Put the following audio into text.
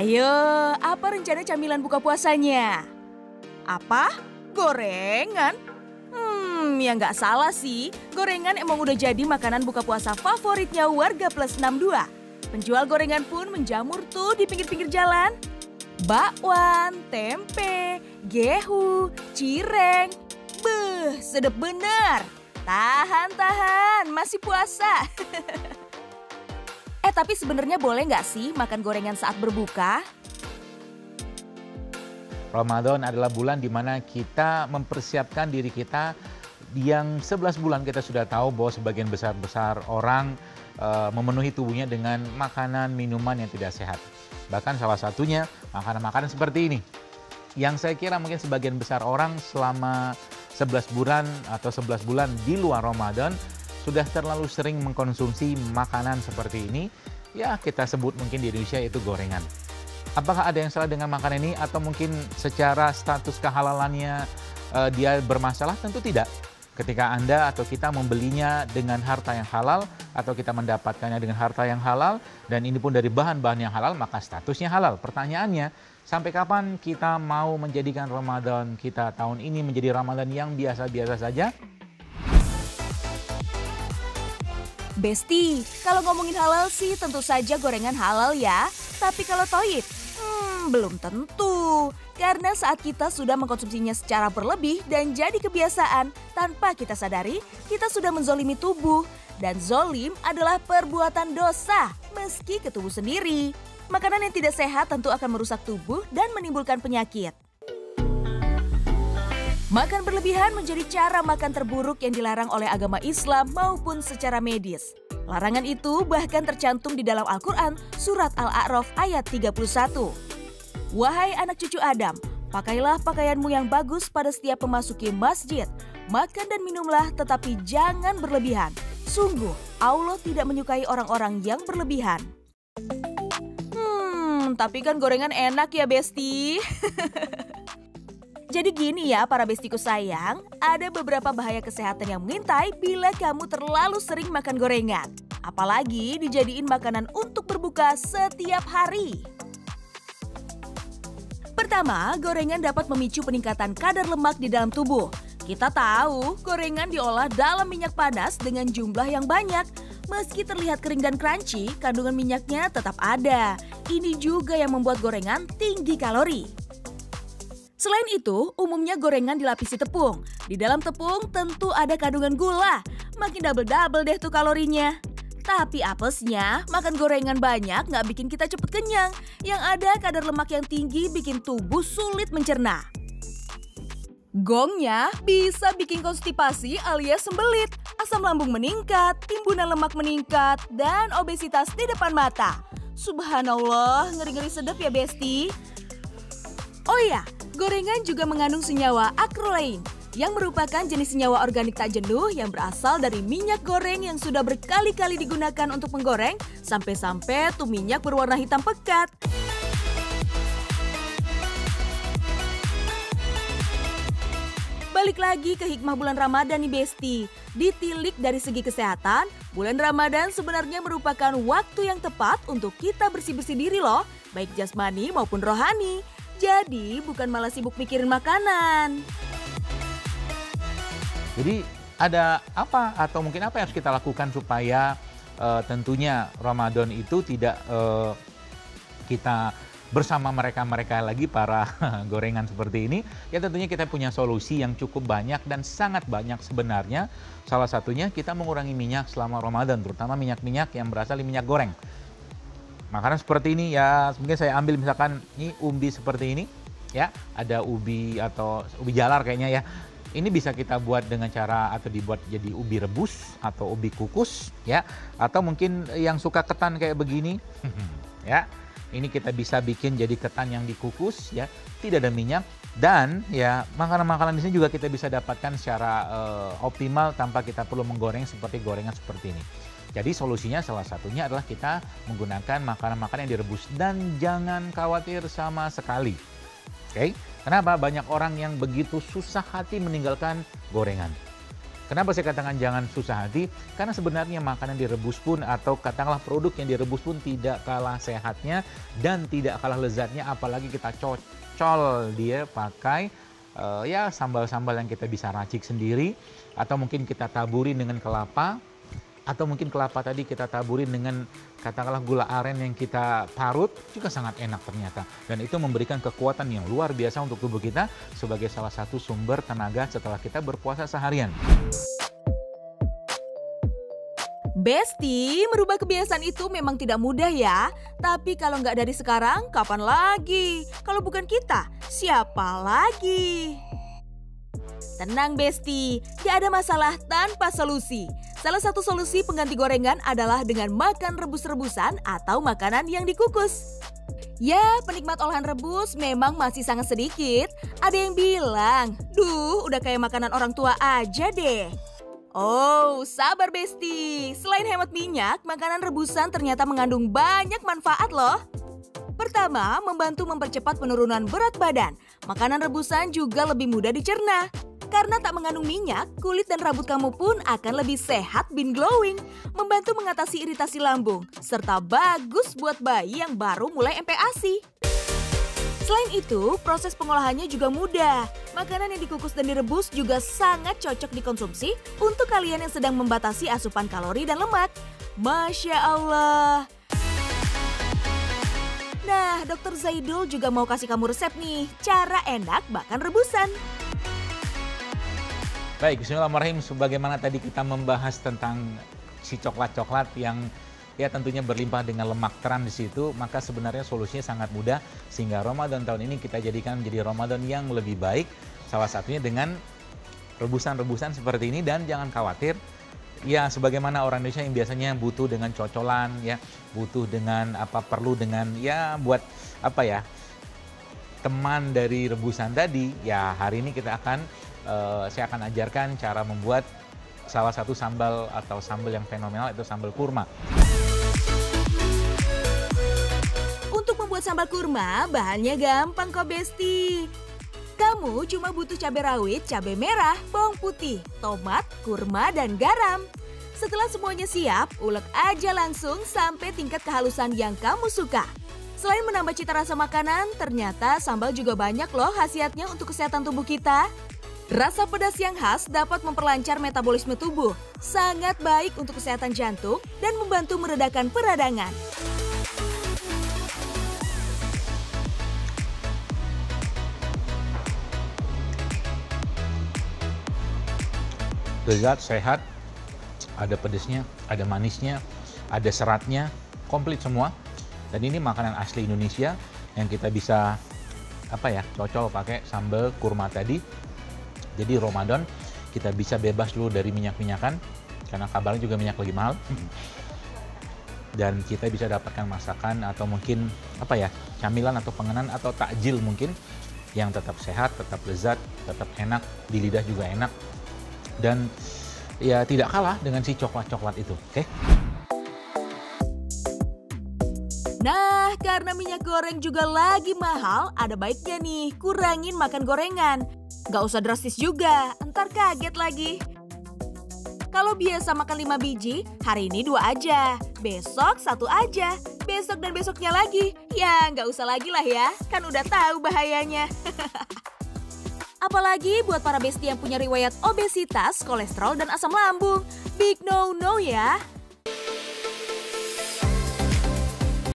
Ayo, apa rencana camilan buka puasanya? Apa? Gorengan? Ya nggak salah sih. Gorengan emang udah jadi makanan buka puasa favoritnya warga plus 62. Penjual gorengan pun menjamur tuh di pinggir-pinggir jalan. Bakwan, tempe, gehu, cireng. Beuh, sedep bener. Tahan, masih puasa. Tapi sebenarnya boleh nggak sih makan gorengan saat berbuka? Ramadan adalah bulan di mana kita mempersiapkan diri kita yang 11 bulan kita sudah tahu bahwa sebagian besar orang memenuhi tubuhnya dengan makanan, minuman yang tidak sehat. Bahkan salah satunya makanan-makanan seperti ini. Yang saya kira mungkin sebagian besar orang selama 11 bulan atau 11 bulan di luar Ramadan sudah terlalu sering mengkonsumsi makanan seperti ini. Ya kita sebut mungkin di Indonesia itu gorengan. Apakah ada yang salah dengan makanan ini atau mungkin secara status kehalalannya dia bermasalah? Tentu tidak. Ketika Anda atau kita membelinya dengan harta yang halal atau kita mendapatkannya dengan harta yang halal dan ini pun dari bahan-bahan yang halal, maka statusnya halal. Pertanyaannya, sampai kapan kita mau menjadikan Ramadan kita tahun ini menjadi Ramadan yang biasa-biasa saja? Besti, kalau ngomongin halal sih tentu saja gorengan halal ya. Tapi kalau toyib, belum tentu. Karena saat kita sudah mengkonsumsinya secara berlebih dan jadi kebiasaan, tanpa kita sadari, kita sudah menzolimi tubuh. Dan zolim adalah perbuatan dosa, meski ke tubuh sendiri. Makanan yang tidak sehat tentu akan merusak tubuh dan menimbulkan penyakit. Makan berlebihan menjadi cara makan terburuk yang dilarang oleh agama Islam maupun secara medis. Larangan itu bahkan tercantum di dalam Al-Quran surat Al-A'raf ayat 31. Wahai anak cucu Adam, pakailah pakaianmu yang bagus pada setiap memasuki masjid. Makan dan minumlah tetapi jangan berlebihan. Sungguh, Allah tidak menyukai orang-orang yang berlebihan. Tapi kan gorengan enak ya, Besti. Jadi gini ya para bestiku sayang, ada beberapa bahaya kesehatan yang mengintai bila kamu terlalu sering makan gorengan. Apalagi dijadiin makanan untuk berbuka setiap hari. Pertama, gorengan dapat memicu peningkatan kadar lemak di dalam tubuh. Kita tahu gorengan diolah dalam minyak panas dengan jumlah yang banyak. Meski terlihat kering dan crunchy, kandungan minyaknya tetap ada. Ini juga yang membuat gorengan tinggi kalori. Selain itu, umumnya gorengan dilapisi tepung. Di dalam tepung tentu ada kandungan gula. Makin double-double deh tuh kalorinya. Tapi apesnya, makan gorengan banyak nggak bikin kita cepet kenyang. Yang ada kadar lemak yang tinggi bikin tubuh sulit mencerna. Gongnya bisa bikin konstipasi alias sembelit. Asam lambung meningkat, timbunan lemak meningkat, dan obesitas di depan mata. Subhanallah, ngeri-ngeri sedap ya Besti. Oh iya, gorengan juga mengandung senyawa acrolein yang merupakan jenis senyawa organik tak jenuh yang berasal dari minyak goreng yang sudah berkali-kali digunakan untuk menggoreng sampai-sampai tuh minyak berwarna hitam pekat. Balik lagi ke hikmah bulan Ramadan nih Besti. Ditilik dari segi kesehatan, bulan Ramadan sebenarnya merupakan waktu yang tepat untuk kita bersih-bersih diri loh, baik jasmani maupun rohani. Jadi bukan malah sibuk mikirin makanan. Jadi ada apa atau mungkin apa yang harus kita lakukan supaya tentunya Ramadan itu tidak kita bersama mereka lagi para gorengan seperti ini. Ya tentunya kita punya solusi yang cukup banyak dan sangat banyak sebenarnya. Salah satunya kita mengurangi minyak selama Ramadan, terutama minyak-minyak yang berasal dari minyak goreng. Makanan seperti ini ya mungkin saya ambil misalkan ini umbi seperti ini ya, ada ubi atau ubi jalar kayaknya ya. Ini bisa kita buat dengan cara atau dibuat jadi ubi rebus atau ubi kukus ya, atau mungkin yang suka ketan kayak begini ya. Ini kita bisa bikin jadi ketan yang dikukus ya, tidak ada minyak dan ya makanan-makanan di sini juga kita bisa dapatkan secara optimal tanpa kita perlu menggoreng seperti gorengan seperti ini. Jadi solusinya salah satunya adalah kita menggunakan makanan-makanan yang direbus dan jangan khawatir sama sekali. Oke? Kenapa? Banyak orang yang begitu susah hati meninggalkan gorengan. Kenapa saya katakan jangan susah hati? Karena sebenarnya makanan direbus pun atau katakanlah produk yang direbus pun tidak kalah sehatnya dan tidak kalah lezatnya, apalagi kita cocol dia pakai ya sambal-sambal yang kita bisa racik sendiri, atau mungkin kita taburin dengan kelapa, atau mungkin kelapa tadi kita taburin dengan katakanlah gula aren yang kita parut, juga sangat enak ternyata. Dan itu memberikan kekuatan yang luar biasa untuk tubuh kita sebagai salah satu sumber tenaga setelah kita berpuasa seharian. Besti, merubah kebiasaan itu memang tidak mudah ya. Tapi kalau nggak dari sekarang, kapan lagi? Kalau bukan kita, siapa lagi? Tenang Besti, gak ada masalah tanpa solusi. Salah satu solusi pengganti gorengan adalah dengan makan rebus-rebusan atau makanan yang dikukus. Ya, penikmat olahan rebus memang masih sangat sedikit. Ada yang bilang, duh udah kayak makanan orang tua aja deh. Oh, sabar Besti. Selain hemat minyak, makanan rebusan ternyata mengandung banyak manfaat loh. Pertama, membantu mempercepat penurunan berat badan. Makanan rebusan juga lebih mudah dicerna. Karena tak mengandung minyak, kulit dan rambut kamu pun akan lebih sehat bin glowing. Membantu mengatasi iritasi lambung, serta bagus buat bayi yang baru mulai MPASI. Selain itu, proses pengolahannya juga mudah. Makanan yang dikukus dan direbus juga sangat cocok dikonsumsi untuk kalian yang sedang membatasi asupan kalori dan lemak. Masya Allah. Nah, Dr. Zaidul juga mau kasih kamu resep nih, cara enak makan rebusan. Baik, bismillahirrahmanirrahim. Sebagaimana tadi kita membahas tentang si coklat-coklat yang ya tentunya berlimpah dengan lemak trans di situ, maka sebenarnya solusinya sangat mudah sehingga Ramadan tahun ini kita jadikan menjadi Ramadan yang lebih baik. Salah satunya dengan rebusan-rebusan seperti ini, dan jangan khawatir. Ya, sebagaimana orang Indonesia yang biasanya butuh dengan cocolan, ya, butuh dengan perlu dengan ya buat teman dari rebusan tadi. Ya, hari ini saya akan ajarkan cara membuat salah satu sambal atau sambal yang fenomenal, itu sambal kurma. Untuk membuat sambal kurma, bahannya gampang kok Besti. Kamu cuma butuh cabai rawit, cabai merah, bawang putih, tomat, kurma, dan garam. Setelah semuanya siap, ulek aja langsung sampai tingkat kehalusan yang kamu suka. Selain menambah cita rasa makanan, ternyata sambal juga banyak loh khasiatnya untuk kesehatan tubuh kita. Rasa pedas yang khas dapat memperlancar metabolisme tubuh, sangat baik untuk kesehatan jantung dan membantu meredakan peradangan. Lezat, sehat, ada pedasnya, ada manisnya, ada seratnya, komplit semua. Dan ini makanan asli Indonesia yang kita bisa cocol pakai sambal kurma tadi. Jadi Ramadan kita bisa bebas dulu dari minyak-minyakan, karena kabarnya juga minyak lagi mahal. Dan kita bisa dapatkan masakan atau mungkin camilan atau penganan atau takjil mungkin yang tetap sehat, tetap lezat, tetap enak, di lidah juga enak. Dan ya tidak kalah dengan si coklat-coklat itu, oke? Nah, karena minyak goreng juga lagi mahal, ada baiknya nih kurangin makan gorengan. Gak usah drastis juga, ntar kaget lagi. Kalau biasa makan 5 biji, hari ini 2 aja. Besok 1 aja. Besok dan besoknya lagi. Ya gak usah lagi lah ya, kan udah tahu bahayanya. Apalagi buat para besti yang punya riwayat obesitas, kolesterol, dan asam lambung. Big no-no ya.